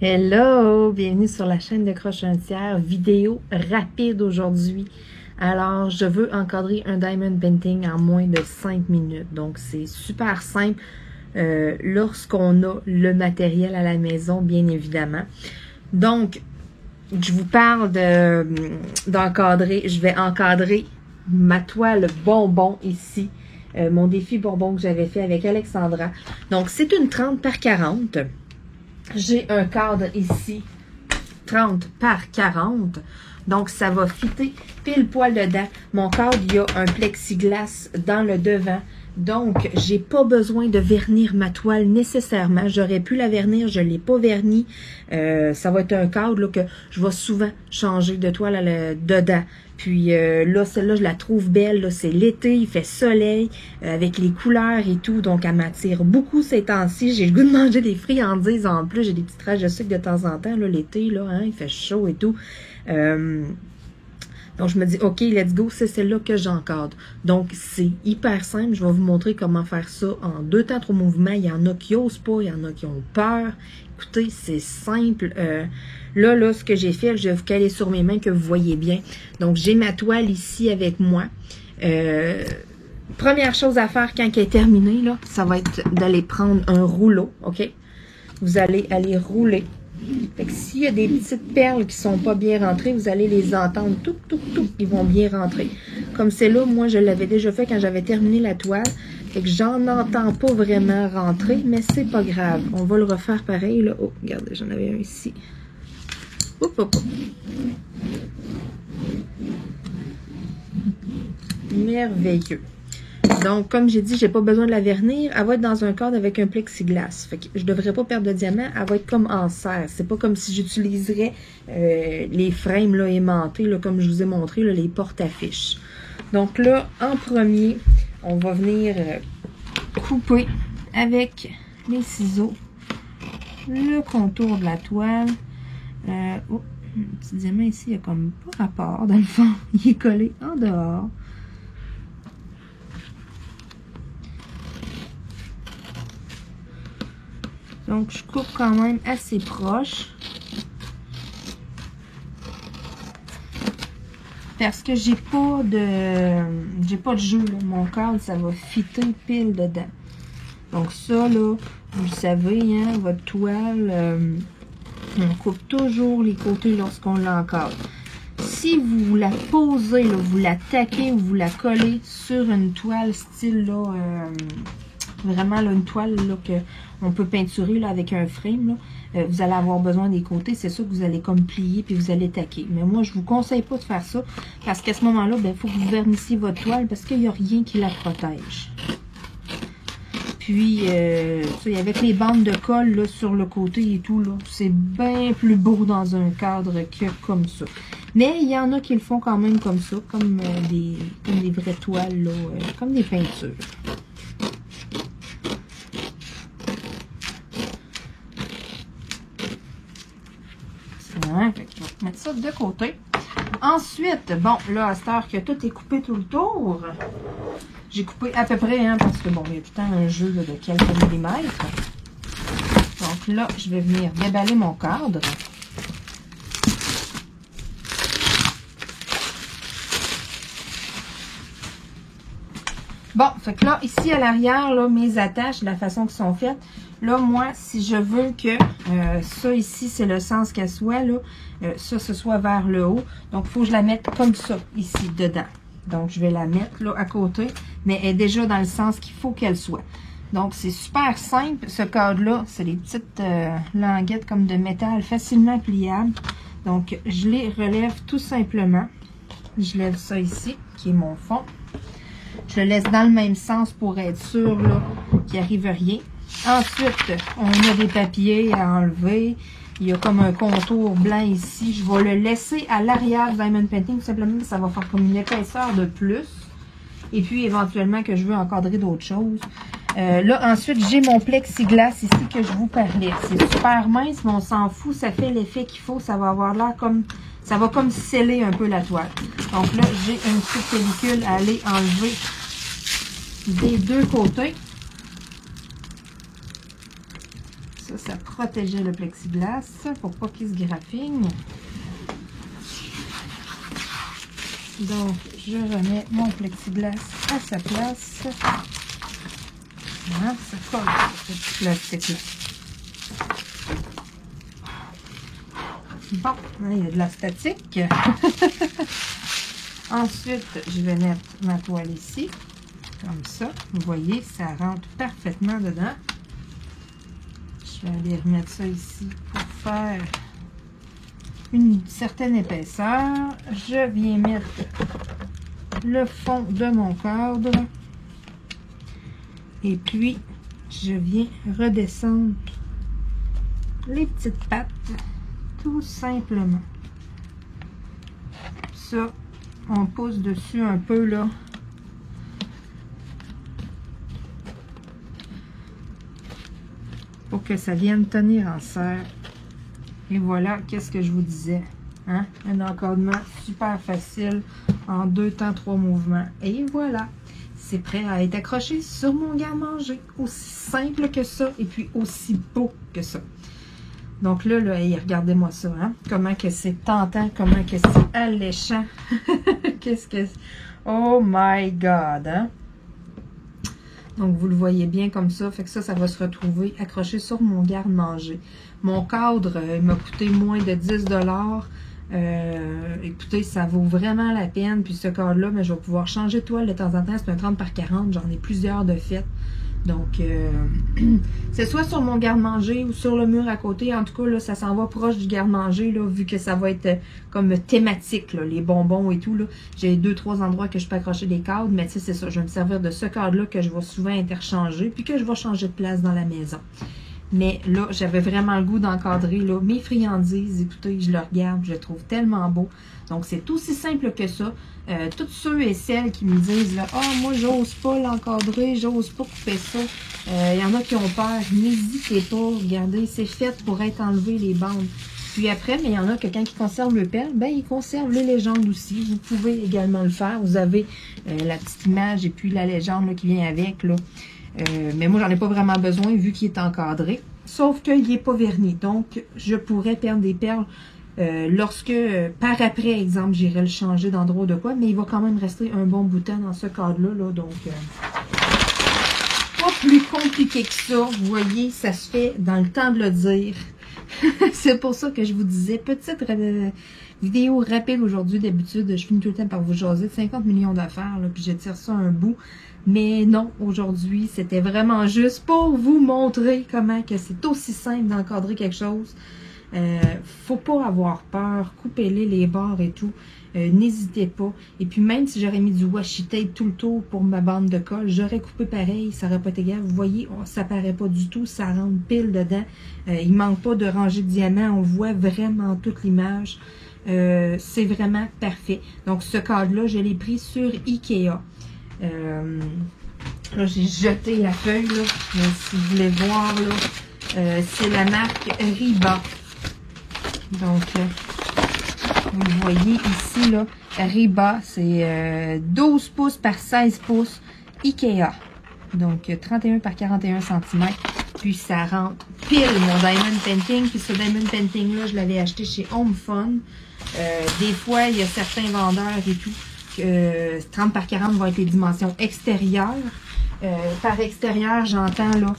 Hello, bienvenue sur la chaîne de Croche un tiers, vidéo rapide aujourd'hui. Alors, je veux encadrer un diamond painting en moins de 5 minutes. Donc, c'est super simple lorsqu'on a le matériel à la maison, bien évidemment. Donc, je vous parle d'encadrer. Je vais encadrer ma toile bonbon ici. Mon défi bonbon que j'avais fait avec Alexandra. Donc, c'est une 30 par 40. J'ai un cadre ici, 30 par 40. Donc, ça va fitter pile poil dedans. Mon cadre, il y a un plexiglas dans le devant. Donc, j'ai pas besoin de vernir ma toile nécessairement. J'aurais pu la vernir, je l'ai pas verni. Ça va être un cadre là, que je vais souvent changer de toile dedans. Puis là, celle-là, je la trouve belle. C'est l'été, il fait soleil, avec les couleurs et tout. Donc, elle m'attire beaucoup ces temps-ci. J'ai le goût de manger des friandises en plus. J'ai des petits trajes de sucre de temps en temps. L'été, là, hein, il fait chaud et tout. Donc, je me dis, OK, let's go, c'est celle-là que j'encadre. Donc, c'est hyper simple. Je vais vous montrer comment faire ça en 2 temps, 3 mouvements. Il y en a qui n'osent pas, il y en a qui ont peur. Écoutez, c'est simple. Là, ce que j'ai fait, je vais vous caler sur mes mains que vous voyez bien. Donc, j'ai ma toile ici avec moi. Première chose à faire quand elle est terminée, là, ça va être d'aller prendre un rouleau, OK? Vous allez aller rouler. Fait que s'il y a des petites perles qui sont pas bien rentrées, vous allez les entendre. Tout, ils vont bien rentrer. Comme c'est là, moi, je l'avais déjà fait quand j'avais terminé la toile. Fait que j'en entends pas vraiment rentrer, mais c'est pas grave. On va le refaire pareil, là. Oh, regardez, j'en avais un ici. Hop. Merveilleux. Donc, comme j'ai dit, j'ai pas besoin de la vernir. Elle va être dans un cadre avec un plexiglas. Fait que je devrais pas perdre de diamant. Elle va être comme en serre. C'est pas comme si j'utiliserais les frames là, aimantés, là, comme je vous ai montré, là, les porte-affiches. Donc là, en premier, on va venir couper avec les ciseaux le contour de la toile. Oh, un petit diamant ici, il n'y a comme pas rapport. Dans le fond, il est collé en dehors. Donc, je coupe quand même assez proche. Parce que j'ai pas de jeu, là. Mon cadre, ça va fitter pile dedans. Donc ça, là, vous le savez, hein, votre toile, on coupe toujours les côtés lorsqu'on l'encadre. Si vous la posez, là, vous la taquez ou vous la collez sur une toile style, là, vraiment là, une toile là, qu'on peut peinturer là, avec un frame, là, vous allez avoir besoin des côtés. C'est ça que vous allez comme plier puis vous allez taquer. Mais moi, je vous conseille pas de faire ça parce qu'à ce moment-là, il faut que vous vernissiez votre toile parce qu'il n'y a rien qui la protège. Puis, avec les bandes de colle là, sur le côté et tout, c'est bien plus beau dans un cadre que comme ça. Mais il y en a qui le font quand même comme ça, comme des vraies toiles, là, comme des peintures. Fait que je vais mettre ça de côté. Ensuite, bon, là, à cette heure que tout est coupé tout le tour, j'ai coupé à peu près, hein, parce que bon, il y a tout le temps un jeu là, de quelques millimètres. Donc là, je vais venir déballer mon cadre. Bon, fait que là, ici à l'arrière, là, mes attaches, la façon qu'elles sont faites, là, moi, si je veux que ça ici, c'est le sens qu'elle soit, là, ça, ce soit vers le haut. Donc, il faut que je la mette comme ça, ici, dedans. Donc, je vais la mettre là à côté, mais elle est déjà dans le sens qu'il faut qu'elle soit. Donc, c'est super simple. Ce cadre-là, c'est des petites languettes comme de métal facilement pliables. Donc, je les relève tout simplement. Je lève ça ici, qui est mon fond. Je le laisse dans le même sens pour être sûr qu'il n'arrive rien. Ensuite, on a des papiers à enlever. Il y a comme un contour blanc ici. Je vais le laisser à l'arrière du diamond painting. Tout simplement, ça va faire comme une épaisseur de plus. Et puis, éventuellement, que je veux encadrer d'autres choses. Là, ensuite, j'ai mon plexiglas ici que je vous parlais. C'est super mince, mais on s'en fout. Ça fait l'effet qu'il faut. Ça va avoir l'air comme... Ça va comme sceller un peu la toile. Donc là, j'ai une petite pellicule à aller enlever des deux côtés. Ça, Ça protégeait le plexiglas pour pas qu'il se graffigne. Donc, je remets mon plexiglas à sa place. Voilà, ça colle ce petit plastique-là. Bon, il y a de la statique. Ensuite, je vais mettre ma toile ici, comme ça. Vous voyez, ça rentre parfaitement dedans. Je vais aller remettre ça ici pour faire une certaine épaisseur. Je viens mettre le fond de mon cadre. Et puis, je viens redescendre les petites pattes, tout simplement. Ça, on pousse dessus un peu, là. Pour que ça vienne tenir en serre. Et voilà, qu'est-ce que je vous disais. Hein? Un encadrement super facile, en 2 temps, 3 mouvements. Et voilà, c'est prêt à être accroché sur mon garde-manger. Aussi simple que ça, et puis aussi beau que ça. Donc là, hey, regardez-moi ça, hein? Comment que c'est tentant, comment que c'est alléchant. Qu'est-ce que c'est? Oh my God, hein? Donc, vous le voyez bien comme ça. Fait que ça va se retrouver accroché sur mon garde-manger. Mon cadre, il m'a coûté moins de 10 $. Écoutez, ça vaut vraiment la peine. Puis ce cadre-là, mais je vais pouvoir changer de toile de temps en temps. C'est un 30 par 40. J'en ai plusieurs de fait. Donc, c'est soit sur mon garde-manger ou sur le mur à côté. En tout cas, là, ça s'en va proche du garde-manger, là, vu que ça va être comme thématique, là, les bonbons et tout. J'ai 2-3 endroits que je peux accrocher des cadres, mais tu sais, c'est ça. Je vais me servir de ce cadre-là que je vais souvent interchanger, puis que je vais changer de place dans la maison. Mais là, j'avais vraiment le goût d'encadrer mes friandises. Écoutez, je le regarde, je le trouve tellement beau. Donc, c'est aussi simple que ça. Tous ceux et celles qui me disent, là, « Ah, moi, j'ose pas l'encadrer, j'ose pas couper ça. » Il y en a qui ont peur. N'hésitez pas. Regardez, c'est fait pour être enlevé les bandes. Puis après, mais il y en a que quand ils conservent le pelle, ben, ils conservent les légendes aussi. Vous pouvez également le faire. Vous avez la petite image et puis la légende là, qui vient avec, là. Mais moi, j'en ai pas vraiment besoin vu qu'il est encadré. Sauf qu'il n'est pas verni. Donc, je pourrais perdre des perles lorsque, par après, exemple, j'irai le changer d'endroit de quoi. Mais il va quand même rester un bon bout de temps dans ce cadre-là. Là, donc, pas plus compliqué que ça. Vous voyez, ça se fait dans le temps de le dire. C'est pour ça que je vous disais, petite vidéo rapide aujourd'hui. D'habitude, je finis tout le temps par vous jaser de 50 millions d'affaires. Puis je tire ça un bout. Mais non, aujourd'hui, c'était vraiment juste pour vous montrer comment que c'est aussi simple d'encadrer quelque chose. Faut pas avoir peur. Coupez-les les bords et tout. N'hésitez pas. Et puis même si j'aurais mis du washi tape tout le tour pour ma bande de colle, j'aurais coupé pareil. Ça n'aurait pas été grave. Vous voyez, ça paraît pas du tout. Ça rentre pile dedans. Il manque pas de rangée de diamants. On voit vraiment toute l'image. C'est vraiment parfait. Donc ce cadre-là, je l'ai pris sur Ikea. Là, j'ai jeté la feuille, là. Si vous voulez voir, là, c'est la marque Riba. Donc, vous le voyez ici, là, Riba, c'est 12 pouces par 16 pouces Ikea. Donc, 31 par 41 cm. Puis, ça rentre pile mon Diamond Painting. Puis, ce Diamond Painting-là, je l'avais acheté chez Home Fun. Des fois, il y a certains vendeurs et tout. 30 par 40 vont être les dimensions extérieures. Par extérieur, j'entends là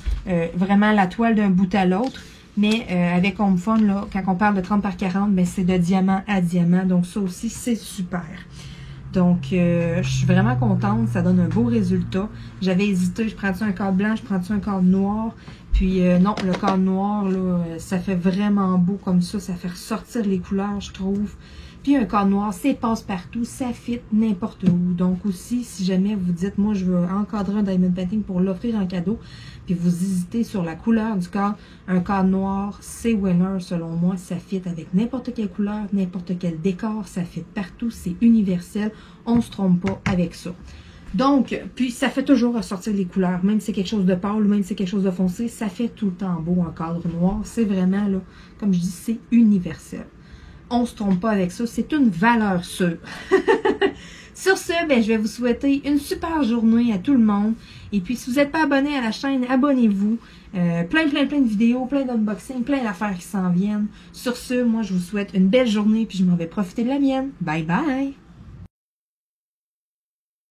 vraiment la toile d'un bout à l'autre. Mais avec Home Fun, là, quand on parle de 30 par 40, ben, c'est de diamant à diamant. Donc ça aussi, c'est super. Donc, je suis vraiment contente. Ça donne un beau résultat. J'avais hésité, je prends-tu un cadre blanc, je prends-tu un cadre noir. Puis non, le cadre noir, là, ça fait vraiment beau comme ça. Ça fait ressortir les couleurs, je trouve. Puis un cadre noir, c'est passe-partout, ça fit n'importe où. Donc aussi, si jamais vous dites, moi je veux encadrer un Diamond Painting pour l'offrir en cadeau, puis vous hésitez sur la couleur du cadre, un cadre noir, c'est winner selon moi. Ça fit avec n'importe quelle couleur, n'importe quel décor, ça fit partout, c'est universel. On ne se trompe pas avec ça. Donc, puis ça fait toujours ressortir les couleurs, même si c'est quelque chose de pâle, même si c'est quelque chose de foncé, ça fait tout le temps beau en cadre noir. C'est vraiment, là, comme je dis, c'est universel. On ne se trompe pas avec ça, c'est une valeur sûre. Sur ce, ben, je vais vous souhaiter une super journée à tout le monde. Et puis, si vous n'êtes pas abonné à la chaîne, abonnez-vous. Plein de vidéos, plein d'unboxings, plein d'affaires qui s'en viennent. Sur ce, moi, je vous souhaite une belle journée, puis je m'en vais profiter de la mienne. Bye bye!